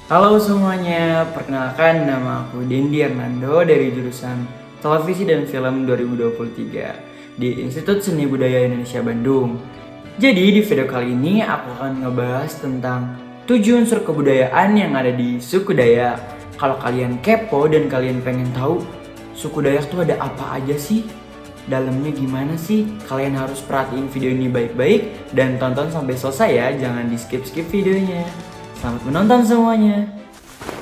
Halo semuanya, perkenalkan nama aku Dendi Hernando dari jurusan Televisi dan Film 2023 di Institut Seni Budaya Indonesia Bandung. Jadi di video kali ini aku akan ngebahas tentang 7 unsur kebudayaan yang ada di suku Dayak. Kalau kalian kepo dan kalian pengen tahu suku Dayak tuh ada apa aja sih? Dalamnya gimana sih? Kalian harus perhatiin video ini baik-baik dan tonton sampai selesai ya, jangan di skip-skip videonya. Selamat menonton semuanya.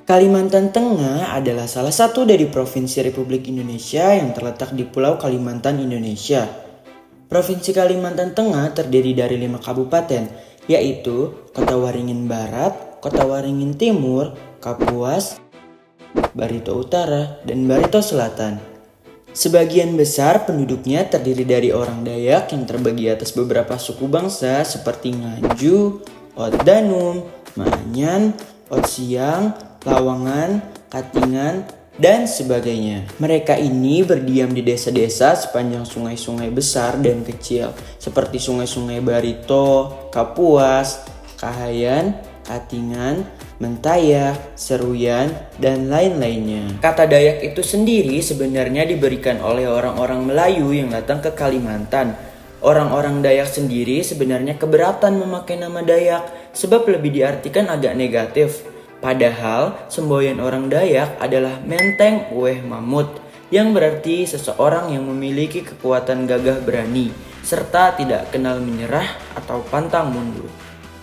Kalimantan Tengah adalah salah satu dari Provinsi Republik Indonesia yang terletak di Pulau Kalimantan, Indonesia. Provinsi Kalimantan Tengah terdiri dari 5 kabupaten, yaitu Kota Waringin Barat, Kota Waringin Timur, Kapuas, Barito Utara, dan Barito Selatan. Sebagian besar penduduknya terdiri dari orang Dayak yang terbagi atas beberapa suku bangsa seperti Nganju, Oddanum, Maanyan, Otsiang, Lawangan, Katingan, dan sebagainya. Mereka ini berdiam di desa-desa sepanjang sungai-sungai besar dan kecil seperti sungai-sungai Barito, Kapuas, Kahayan, Katingan, Mentaya, Seruyan, dan lain-lainnya. Kata Dayak itu sendiri sebenarnya diberikan oleh orang-orang Melayu yang datang ke Kalimantan. Orang-orang Dayak sendiri sebenarnya keberatan memakai nama Dayak sebab lebih diartikan agak negatif. Padahal semboyan orang Dayak adalah Menteng Ueh Mamut yang berarti seseorang yang memiliki kekuatan gagah berani serta tidak kenal menyerah atau pantang mundur.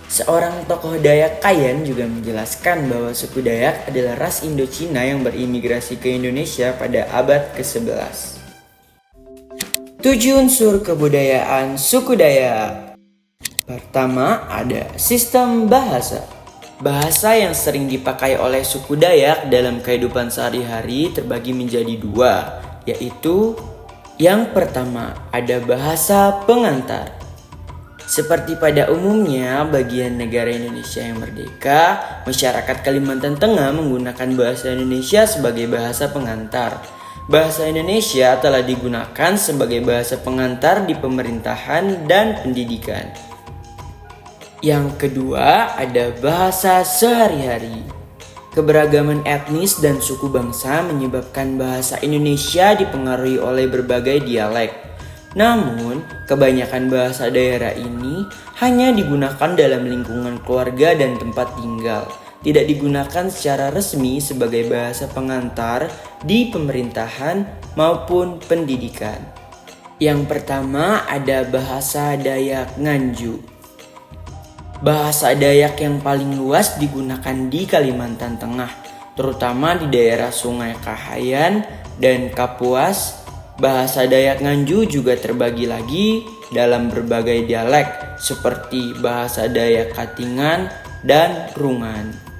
Seorang tokoh Dayak Kayan juga menjelaskan bahwa suku Dayak adalah ras Indochina yang berimigrasi ke Indonesia pada abad ke-11. 7 unsur kebudayaan suku Dayak. Pertama, ada sistem bahasa. Bahasa yang sering dipakai oleh suku Dayak dalam kehidupan sehari-hari terbagi menjadi 2, yaitu yang pertama ada bahasa pengantar. Seperti pada umumnya bagian negara Indonesia yang merdeka, masyarakat Kalimantan Tengah menggunakan bahasa Indonesia sebagai bahasa pengantar. Bahasa Indonesia telah digunakan sebagai bahasa pengantar di pemerintahan dan pendidikan. Yang kedua ada bahasa sehari-hari. Keberagaman etnis dan suku bangsa menyebabkan bahasa Indonesia dipengaruhi oleh berbagai dialek. Namun, kebanyakan bahasa daerah ini hanya digunakan dalam lingkungan keluarga dan tempat tinggal. Tidak digunakan secara resmi sebagai bahasa pengantar di pemerintahan maupun pendidikan. Yang pertama ada bahasa Dayak Nganju. Bahasa Dayak yang paling luas digunakan di Kalimantan Tengah, terutama di daerah Sungai Kahayan dan Kapuas. Bahasa Dayak Nganju juga terbagi lagi dalam berbagai dialek seperti bahasa Dayak Katingan dan Rungan.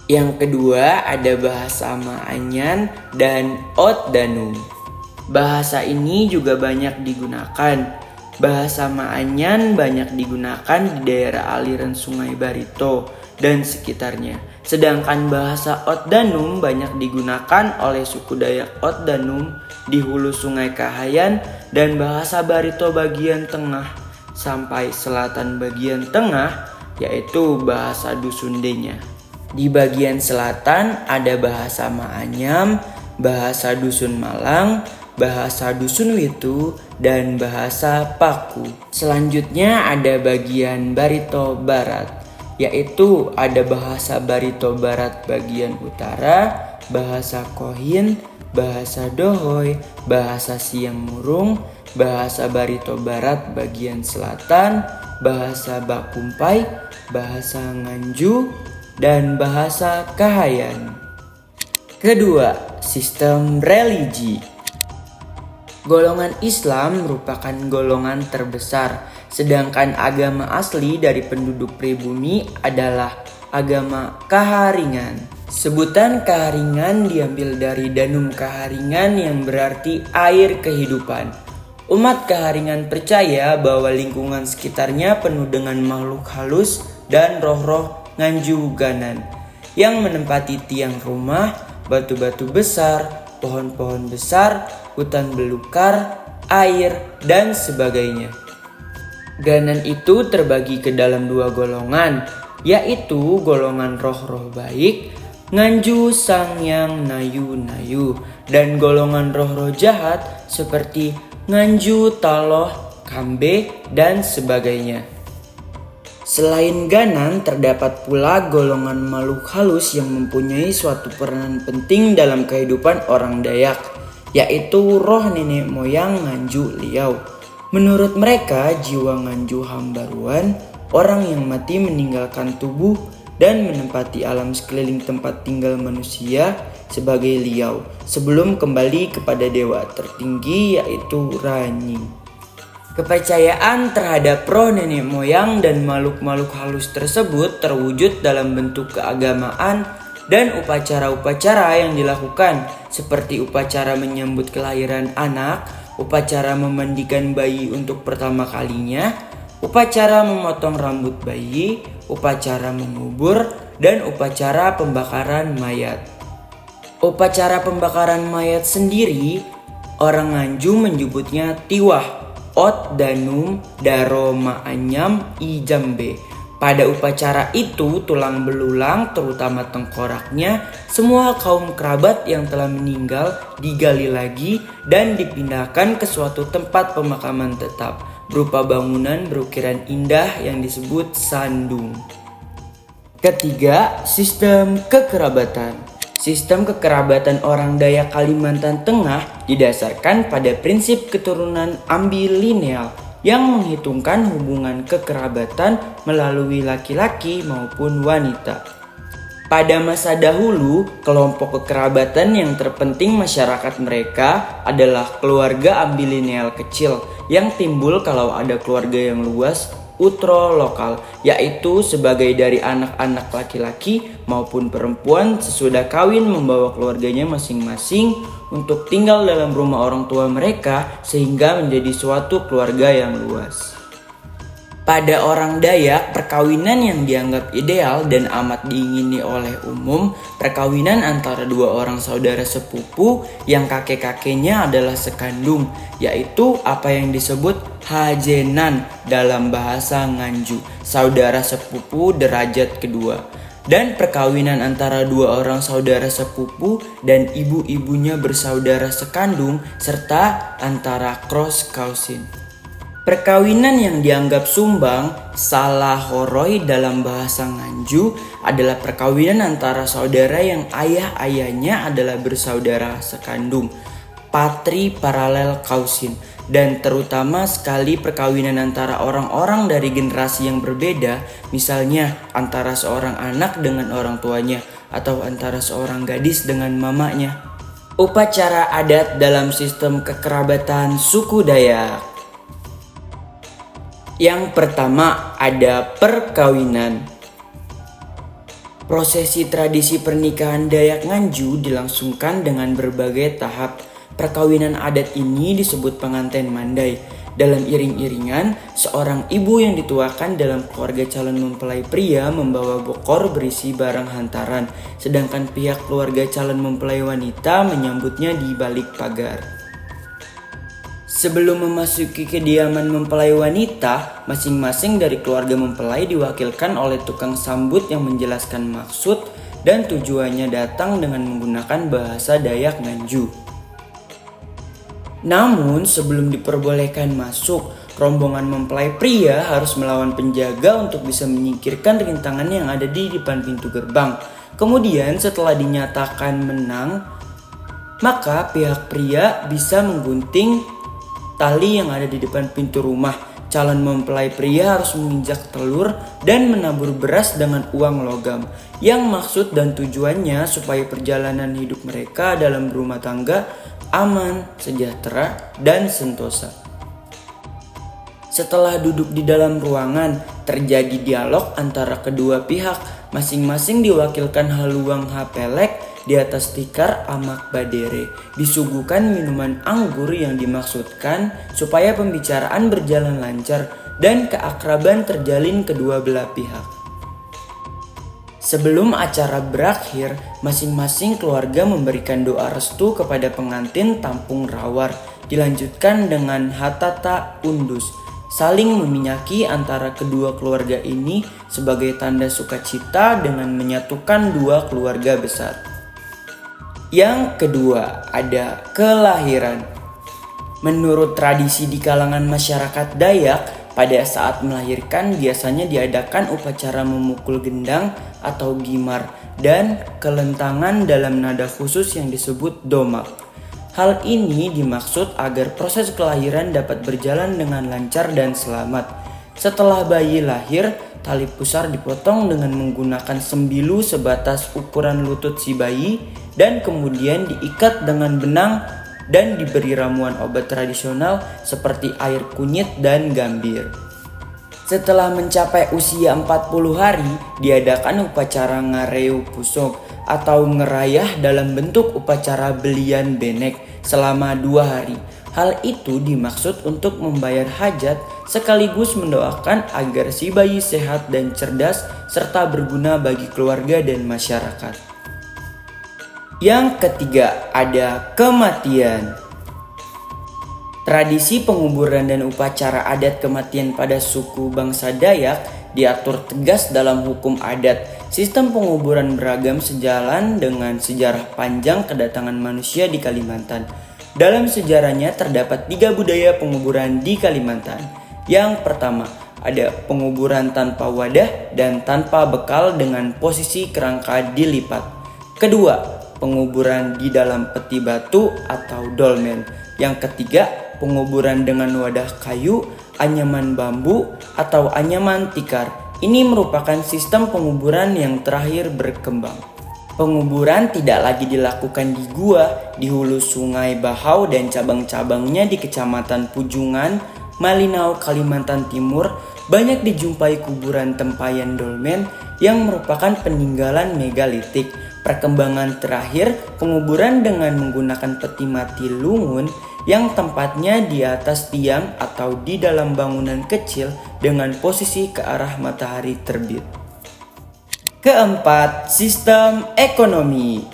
Yang kedua ada bahasa Maanyan dan Oddanum. Bahasa ini juga banyak digunakan. Bahasa Maanyan banyak digunakan di daerah aliran Sungai Barito dan sekitarnya. Sedangkan bahasa Oddanum banyak digunakan oleh suku Dayak Oddanum di hulu Sungai Kahayan dan bahasa Barito bagian tengah sampai selatan bagian tengah yaitu bahasa Dusundenya. Di bagian selatan ada bahasa Maanyam, bahasa Dusun Malang, bahasa Dusun Witu, dan bahasa Paku. Selanjutnya ada bagian Barito Barat, yaitu ada bahasa Barito Barat bagian utara, bahasa Kohin, bahasa Dohoy, bahasa Siang Murung, bahasa Barito Barat bagian selatan, bahasa Bakumpai, bahasa Nganju, dan bahasa Kahayan. Kedua, sistem religi. Golongan Islam merupakan golongan terbesar, sedangkan agama asli dari penduduk pribumi adalah agama Kaharingan. Sebutan Kaharingan diambil dari Danum Kaharingan yang berarti air kehidupan. Umat Kaharingan percaya bahwa lingkungan sekitarnya penuh dengan makhluk halus dan roh-roh Nganjuganan yang menempati tiang rumah, batu-batu besar, pohon-pohon besar, hutan belukar, air, dan sebagainya. Ganan itu terbagi ke dalam 2 golongan, yaitu golongan roh-roh baik, nganju sangyang nayu-nayu, dan golongan roh-roh jahat seperti nganju taloh, kambe, dan sebagainya. Selain ganan, terdapat pula golongan makhluk halus yang mempunyai suatu peranan penting dalam kehidupan orang Dayak, yaitu roh nenek moyang nganju liau. Menurut mereka, jiwa nganju hambaruan, orang yang mati meninggalkan tubuh dan menempati alam sekeliling tempat tinggal manusia sebagai liau, sebelum kembali kepada dewa tertinggi yaitu Ranyi. Kepercayaan terhadap roh nenek moyang dan makhluk-makhluk halus tersebut terwujud dalam bentuk keagamaan dan upacara-upacara yang dilakukan, seperti upacara menyambut kelahiran anak, upacara memandikan bayi untuk pertama kalinya, upacara memotong rambut bayi, upacara mengubur, dan upacara pembakaran mayat. Upacara pembakaran mayat sendiri, orang Nganju menyebutnya tiwah, ot danum daro maanyam ijambe. Pada upacara itu, tulang belulang terutama tengkoraknya semua kaum kerabat yang telah meninggal digali lagi dan dipindahkan ke suatu tempat pemakaman tetap berupa bangunan berukiran indah yang disebut sandung. Ketiga, sistem kekerabatan. Sistem kekerabatan orang Dayak Kalimantan Tengah didasarkan pada prinsip keturunan ambilineal yang menghitungkan hubungan kekerabatan melalui laki-laki maupun wanita. Pada masa dahulu, kelompok kekerabatan yang terpenting masyarakat mereka adalah keluarga ambilineal kecil yang timbul kalau ada keluarga yang luas, utro lokal, yaitu sebagai dari anak-anak laki-laki maupun perempuan sesudah kawin membawa keluarganya masing-masing untuk tinggal dalam rumah orang tua mereka sehingga menjadi suatu keluarga yang luas. Pada orang Dayak, perkawinan yang dianggap ideal dan amat diingini oleh umum, perkawinan antara dua orang saudara sepupu yang kakek-kakeknya adalah sekandung, yaitu apa yang disebut hajenan dalam bahasa Nganju, saudara sepupu derajat kedua. Dan perkawinan antara dua orang saudara sepupu dan ibu-ibunya bersaudara sekandung serta antara cross cousin. Perkawinan yang dianggap sumbang, salah horoi dalam bahasa Nganju, adalah perkawinan antara saudara yang ayah-ayahnya adalah bersaudara sekandung, patri paralel kausin, dan terutama sekali perkawinan antara orang-orang dari generasi yang berbeda, misalnya antara seorang anak dengan orang tuanya atau antara seorang gadis dengan mamanya. Upacara adat dalam sistem kekerabatan suku Dayak. Yang pertama ada perkawinan. Prosesi tradisi pernikahan Dayak Nganju dilangsungkan dengan berbagai tahap. Perkawinan adat ini disebut pengantin mandai. Dalam iring-iringan, seorang ibu yang dituakan dalam keluarga calon mempelai pria membawa bokor berisi barang hantaran, sedangkan pihak keluarga calon mempelai wanita menyambutnya di balik pagar. Sebelum memasuki kediaman mempelai wanita, masing-masing dari keluarga mempelai diwakilkan oleh tukang sambut yang menjelaskan maksud dan tujuannya datang dengan menggunakan bahasa Dayak Nganju. Namun sebelum diperbolehkan masuk, rombongan mempelai pria harus melawan penjaga untuk bisa menyingkirkan rintangan yang ada di depan pintu gerbang. Kemudian setelah dinyatakan menang, maka pihak pria bisa menggunting tali yang ada di depan pintu rumah. Calon mempelai pria harus menginjak telur dan menabur beras dengan uang logam, yang maksud dan tujuannya supaya perjalanan hidup mereka dalam berumah tangga aman, sejahtera, dan sentosa. Setelah duduk di dalam ruangan, terjadi dialog antara kedua pihak. Masing-masing diwakilkan haluang hapelek di atas tikar amak badere. Disuguhkan minuman anggur yang dimaksudkan supaya pembicaraan berjalan lancar dan keakraban terjalin kedua belah pihak. Sebelum acara berakhir, masing-masing keluarga memberikan doa restu kepada pengantin tampung rawar. Dilanjutkan dengan hatata undus. saling meminyaki antara kedua keluarga ini sebagai tanda sukacita dengan menyatukan dua keluarga besar. Yang kedua, ada kelahiran. Menurut tradisi di kalangan masyarakat Dayak, pada saat melahirkan biasanya diadakan upacara memukul gendang atau gimar dan kelentangan dalam nada khusus yang disebut domak. Hal ini dimaksud agar proses kelahiran dapat berjalan dengan lancar dan selamat. Setelah bayi lahir, tali pusar dipotong dengan menggunakan sembilu sebatas ukuran lutut si bayi dan kemudian diikat dengan benang dan diberi ramuan obat tradisional seperti air kunyit dan gambir. Setelah mencapai usia 40 hari, diadakan upacara ngareu pusok atau ngerayah dalam bentuk upacara belian benek selama 2 hari. Hal itu dimaksud untuk membayar hajat sekaligus mendoakan agar si bayi sehat dan cerdas serta berguna bagi keluarga dan masyarakat. Yang ketiga, ada kematian. Tradisi penguburan dan upacara adat kematian pada suku bangsa Dayak diatur tegas dalam hukum adat. Sistem penguburan beragam sejalan dengan sejarah panjang kedatangan manusia di Kalimantan. Dalam sejarahnya terdapat 3 budaya penguburan di Kalimantan. Yang pertama, ada penguburan tanpa wadah dan tanpa bekal dengan posisi kerangka dilipat. Kedua, penguburan di dalam peti batu atau dolmen. Yang ketiga, penguburan dengan wadah kayu, anyaman bambu, atau anyaman tikar. Ini merupakan sistem penguburan yang terakhir berkembang. Penguburan tidak lagi dilakukan di gua, di hulu sungai Bahau dan cabang-cabangnya di Kecamatan Pujungan, Malinau, Kalimantan Timur. Banyak dijumpai kuburan tempayan dolmen yang merupakan peninggalan megalitik. Perkembangan terakhir, penguburan dengan menggunakan peti mati lungun yang tempatnya di atas tiang atau di dalam bangunan kecil dengan posisi ke arah matahari terbit. Keempat, sistem ekonomi.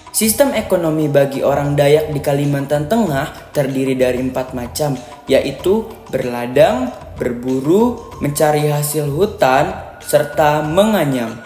Sistem ekonomi bagi orang Dayak di Kalimantan Tengah terdiri dari 4 macam, yaitu berladang, berburu, mencari hasil hutan, serta menganyam.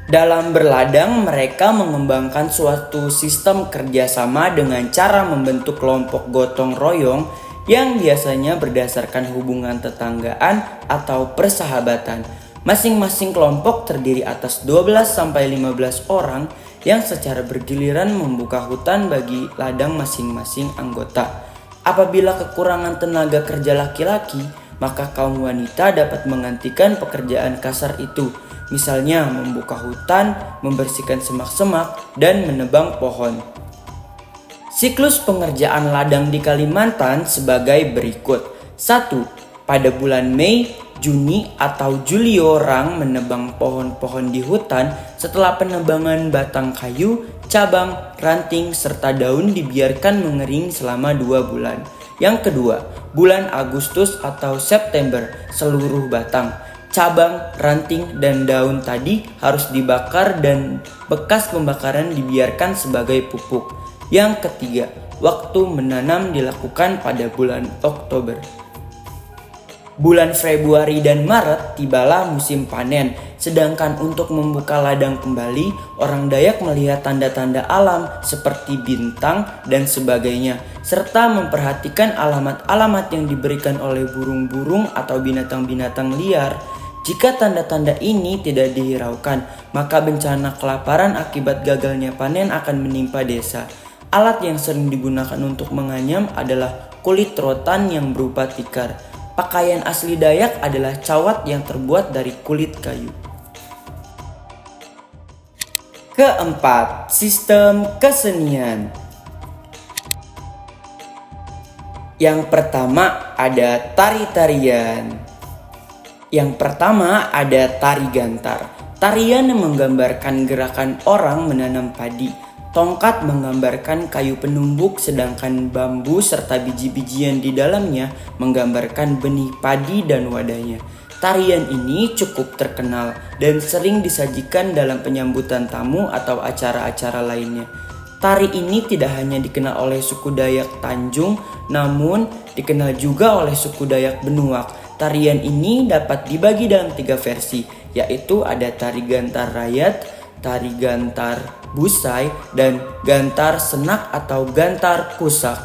Dalam berladang, mereka mengembangkan suatu sistem kerjasama dengan cara membentuk kelompok gotong royong yang biasanya berdasarkan hubungan tetanggaan atau persahabatan. Masing-masing kelompok terdiri atas 12-15 orang yang secara bergiliran membuka hutan bagi ladang masing-masing anggota. Apabila kekurangan tenaga kerja laki-laki, maka kaum wanita dapat menggantikan pekerjaan kasar itu. Misalnya membuka hutan, membersihkan semak-semak, dan menebang pohon. Siklus pengerjaan ladang di Kalimantan sebagai berikut. 1. Pada bulan Mei, Juni, atau Juli orang menebang pohon-pohon di hutan. Setelah penebangan batang kayu, cabang, ranting, serta daun dibiarkan mengering selama 2 bulan. Yang kedua, bulan Agustus atau September, seluruh batang, cabang, ranting, dan daun tadi harus dibakar dan bekas pembakaran dibiarkan sebagai pupuk. Yang ketiga, waktu menanam dilakukan pada bulan Oktober. Bulan Februari dan Maret tibalah musim panen. Sedangkan untuk membuka ladang kembali, orang Dayak melihat tanda-tanda alam seperti bintang dan sebagainya, serta memperhatikan alamat-alamat yang diberikan oleh burung-burung atau binatang-binatang liar. Jika tanda-tanda ini tidak dihiraukan, maka bencana kelaparan akibat gagalnya panen akan menimpa desa. Alat yang sering digunakan untuk menganyam adalah kulit rotan yang berupa tikar. Pakaian asli Dayak adalah cawat yang terbuat dari kulit kayu. Keempat, sistem kesenian. Yang pertama ada tari-tarian. Yang pertama ada tari gantar. Tarian yang menggambarkan gerakan orang menanam padi. Tongkat menggambarkan kayu penumbuk, sedangkan bambu serta biji-bijian di dalamnya menggambarkan benih padi dan wadahnya. Tarian ini cukup terkenal dan sering disajikan dalam penyambutan tamu atau acara-acara lainnya. Tari ini tidak hanya dikenal oleh suku Dayak Tanjung, namun dikenal juga oleh suku Dayak Benuak. Tarian ini dapat dibagi dalam 3 versi, yaitu ada tari gantar rayat, tari gantar busai, dan gantar senak atau gantar kusak.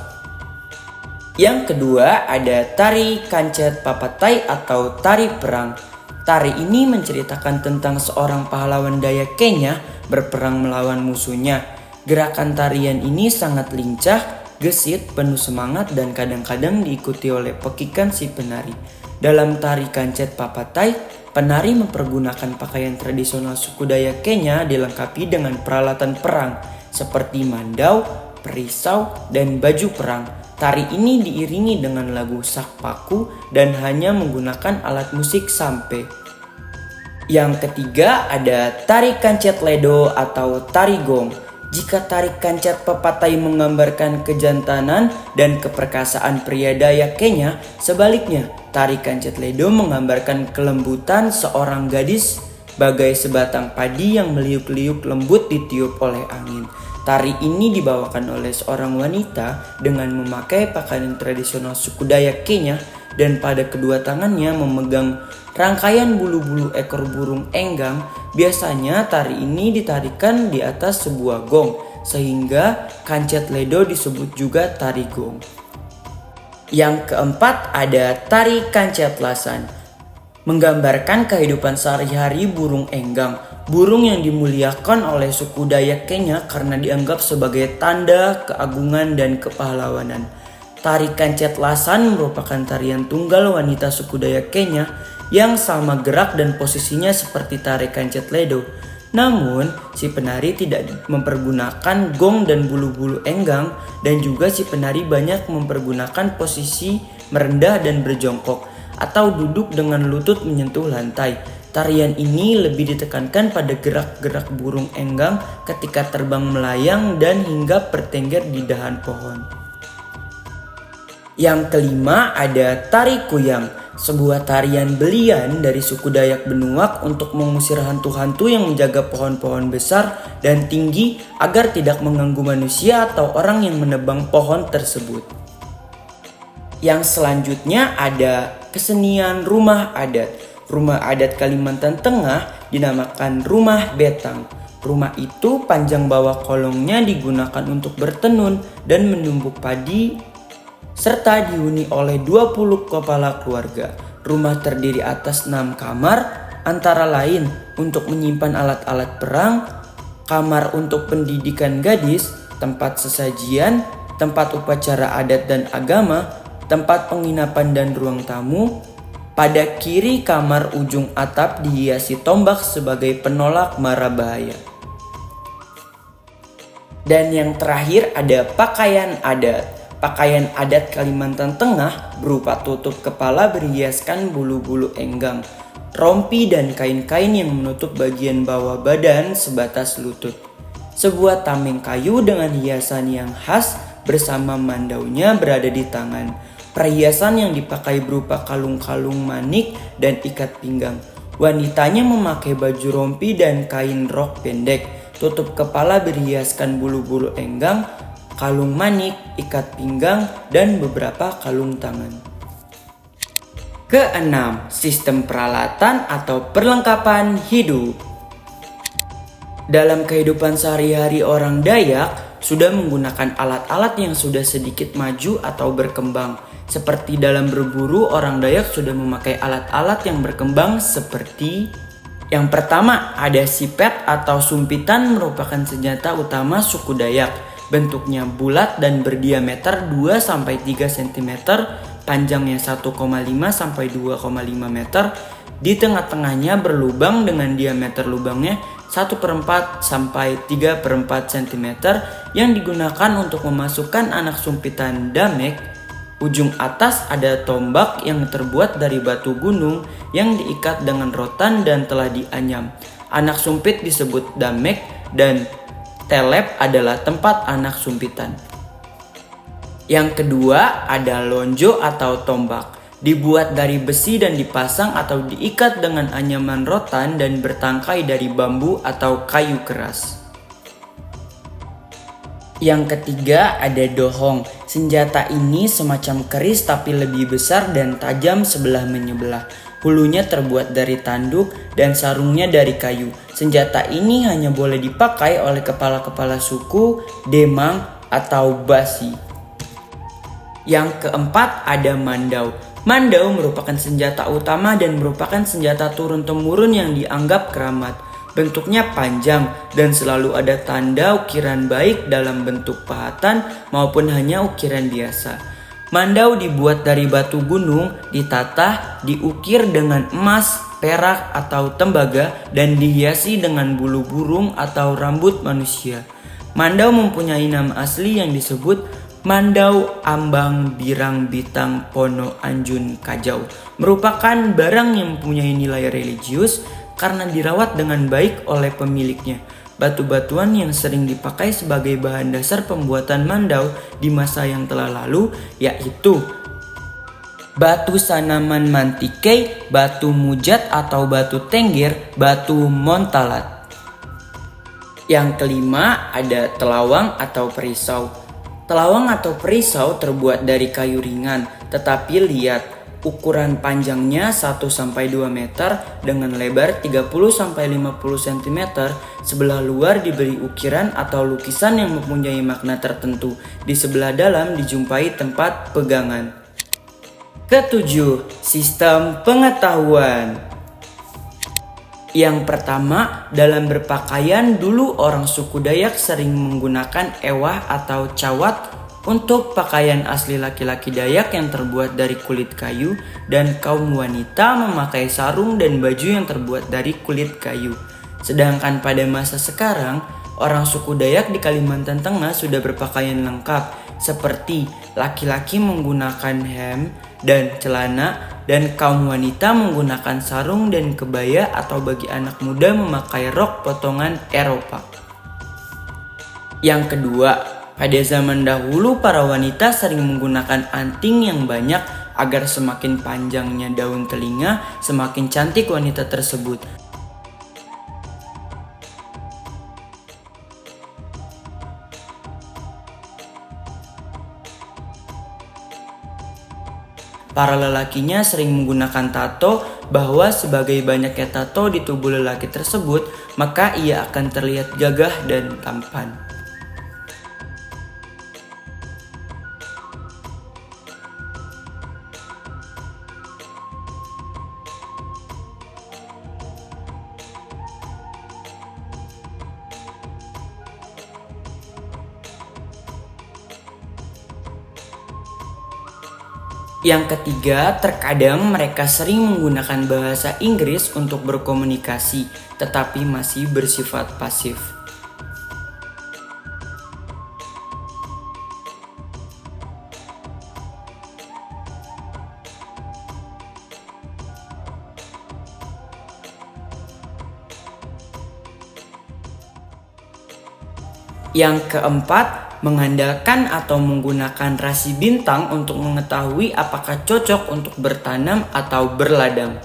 Yang kedua ada tari kancet papatai atau tari perang. Tari ini menceritakan tentang seorang pahlawan Dayak Kenya berperang melawan musuhnya. Gerakan tarian ini sangat lincah, gesit, penuh semangat, dan kadang-kadang diikuti oleh pekikan si penari. Dalam tari kancet papatai, penari mempergunakan pakaian tradisional suku Dayak Kenya dilengkapi dengan peralatan perang seperti mandau, perisau, dan baju perang. Tari ini diiringi dengan lagu sakpaku dan hanya menggunakan alat musik sampe. Yang ketiga ada tari kancet ledo atau tari gong. Jika tari kancet papatai menggambarkan kejantanan dan keperkasaan pria Dayak Kenya, sebaliknya tari kancet ledo menggambarkan kelembutan seorang gadis bagai sebatang padi yang meliuk-liuk lembut ditiup oleh angin. Tari ini dibawakan oleh seorang wanita dengan memakai pakaian tradisional suku Dayak Kenya dan pada kedua tangannya memegang rangkaian bulu-bulu ekor burung enggang. Biasanya tari ini ditarikan di atas sebuah gong, sehingga kancet ledo disebut juga tari gong. Yang keempat ada tari kancet lasan, menggambarkan kehidupan sehari-hari burung enggang. Burung yang dimuliakan oleh suku Dayak Kenya karena dianggap sebagai tanda keagungan dan kepahlawanan. Tari kancet lasan merupakan tarian tunggal wanita suku Dayak Kenya yang sama gerak dan posisinya seperti tari kancet ledo. Namun, si penari tidak mempergunakan gong dan bulu-bulu enggang, dan juga si penari banyak mempergunakan posisi merendah dan berjongkok atau duduk dengan lutut menyentuh lantai. Tarian ini lebih ditekankan pada gerak-gerak burung enggang ketika terbang melayang dan hingga bertengger di dahan pohon. Yang kelima ada tari kuyang, sebuah tarian belian dari suku Dayak Benuak untuk mengusir hantu-hantu yang menjaga pohon-pohon besar dan tinggi agar tidak mengganggu manusia atau orang yang menebang pohon tersebut. Yang selanjutnya ada kesenian rumah adat. Rumah adat Kalimantan Tengah dinamakan rumah betang. Rumah itu panjang bawah kolongnya digunakan untuk bertenun dan menumbuk padi serta dihuni oleh 20 kepala keluarga. Rumah terdiri atas 6 kamar, antara lain untuk menyimpan alat-alat perang, kamar untuk pendidikan gadis, tempat sesajian, tempat upacara adat dan agama, tempat penginapan dan ruang tamu. Pada kiri kamar ujung atap dihiasi tombak sebagai penolak mara bahaya. Dan yang terakhir ada pakaian adat. Pakaian adat Kalimantan Tengah berupa tutup kepala berhiaskan bulu-bulu enggang, rompi dan kain-kain yang menutup bagian bawah badan sebatas lutut. Sebuah tameng kayu dengan hiasan yang khas bersama mandaunya berada di tangan. Perhiasan yang dipakai berupa kalung-kalung manik dan ikat pinggang. Wanitanya memakai baju rompi dan kain rok pendek. Tutup kepala berhiaskan bulu-bulu enggang, kalung manik, ikat pinggang, dan beberapa kalung tangan. Keenam, sistem peralatan atau perlengkapan hidup. Dalam kehidupan sehari-hari orang Dayak sudah menggunakan alat-alat yang sudah sedikit maju atau berkembang. Seperti dalam berburu, orang Dayak sudah memakai alat-alat yang berkembang seperti yang pertama ada sipet atau sumpitan, merupakan senjata utama suku Dayak. Bentuknya bulat dan berdiameter 2-3 cm, panjangnya 1,5 sampai 2,5 meter. Di tengah-tengahnya berlubang dengan diameter lubangnya 1/4 sampai 3/4 cm yang digunakan untuk memasukkan anak sumpitan damek. Ujung atas ada tombak yang terbuat dari batu gunung yang diikat dengan rotan dan telah dianyam. Anak sumpit disebut damek dan telep adalah tempat anak sumpitan. Yang kedua ada lonjo atau tombak. Dibuat dari besi dan dipasang atau diikat dengan anyaman rotan dan bertangkai dari bambu atau kayu keras. Yang ketiga ada dohong. Senjata ini semacam keris tapi lebih besar dan tajam sebelah menyebelah. Hulunya terbuat dari tanduk dan sarungnya dari kayu. Senjata ini hanya boleh dipakai oleh kepala-kepala suku, demang, atau basi. Yang keempat ada mandau. Mandau merupakan senjata utama dan merupakan senjata turun-temurun yang dianggap keramat. Bentuknya panjang dan selalu ada tanda ukiran baik dalam bentuk pahatan maupun hanya ukiran biasa. Mandau dibuat dari batu gunung, ditatah, diukir dengan emas, perak atau tembaga dan dihiasi dengan bulu burung atau rambut manusia. Mandau mempunyai nama asli yang disebut Mandau Ambang Birang Bitang Pono Anjun Kajau. Merupakan barang yang mempunyai nilai religius karena dirawat dengan baik oleh pemiliknya. Batu-batuan yang sering dipakai sebagai bahan dasar pembuatan mandau di masa yang telah lalu yaitu batu sanaman mantikei, batu mujat atau batu tenggir, batu montalat. Yang kelima ada telawang atau perisau. Telawang atau perisau terbuat dari kayu ringan, tetapi lihat ukuran panjangnya 1-2 meter dengan lebar 30-50 cm. Sebelah luar diberi ukiran atau lukisan yang mempunyai makna tertentu. Di sebelah dalam dijumpai tempat pegangan. Ketujuh, sistem pengetahuan. Yang pertama, dalam berpakaian dulu orang suku Dayak sering menggunakan ewah atau cawat untuk pakaian asli laki-laki Dayak yang terbuat dari kulit kayu dan kaum wanita memakai sarung dan baju yang terbuat dari kulit kayu. Sedangkan pada masa sekarang, orang suku Dayak di Kalimantan Tengah sudah berpakaian lengkap seperti laki-laki menggunakan hem dan celana dan kaum wanita menggunakan sarung dan kebaya atau bagi anak muda memakai rok potongan Eropa. Yang kedua, pada zaman dahulu para wanita sering menggunakan anting yang banyak agar semakin panjangnya daun telinga, semakin cantik wanita tersebut. Para lelakinya sering menggunakan tato bahwa sebagai banyaknya tato di tubuh lelaki tersebut, maka ia akan terlihat gagah dan tampan. Yang ketiga, terkadang mereka sering menggunakan bahasa Inggris untuk berkomunikasi, tetapi masih bersifat pasif. Yang keempat, mengandalkan atau menggunakan rasi bintang untuk mengetahui apakah cocok untuk bertanam atau berladang.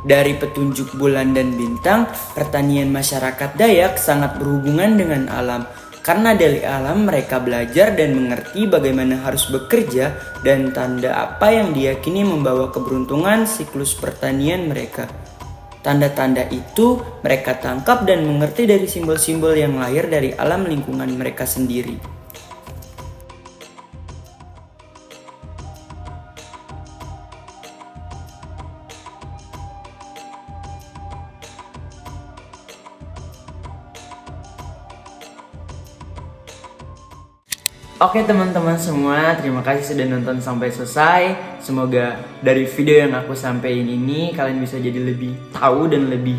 Dari petunjuk bulan dan bintang, pertanian masyarakat Dayak sangat berhubungan dengan alam. Karena dari alam mereka belajar dan mengerti bagaimana harus bekerja dan tanda apa yang diyakini membawa keberuntungan siklus pertanian mereka. Tanda-tanda itu mereka tangkap dan mengerti dari simbol-simbol yang lahir dari alam lingkungan mereka sendiri. Oke teman-teman semua, terima kasih sudah nonton sampai selesai. Semoga dari video yang aku sampaikan ini kalian bisa jadi lebih tahu dan lebih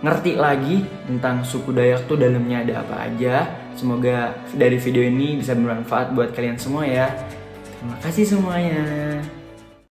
ngerti lagi tentang suku Dayak tuh dalamnya ada apa aja. Semoga dari video ini bisa bermanfaat buat kalian semua ya. Terima kasih semuanya.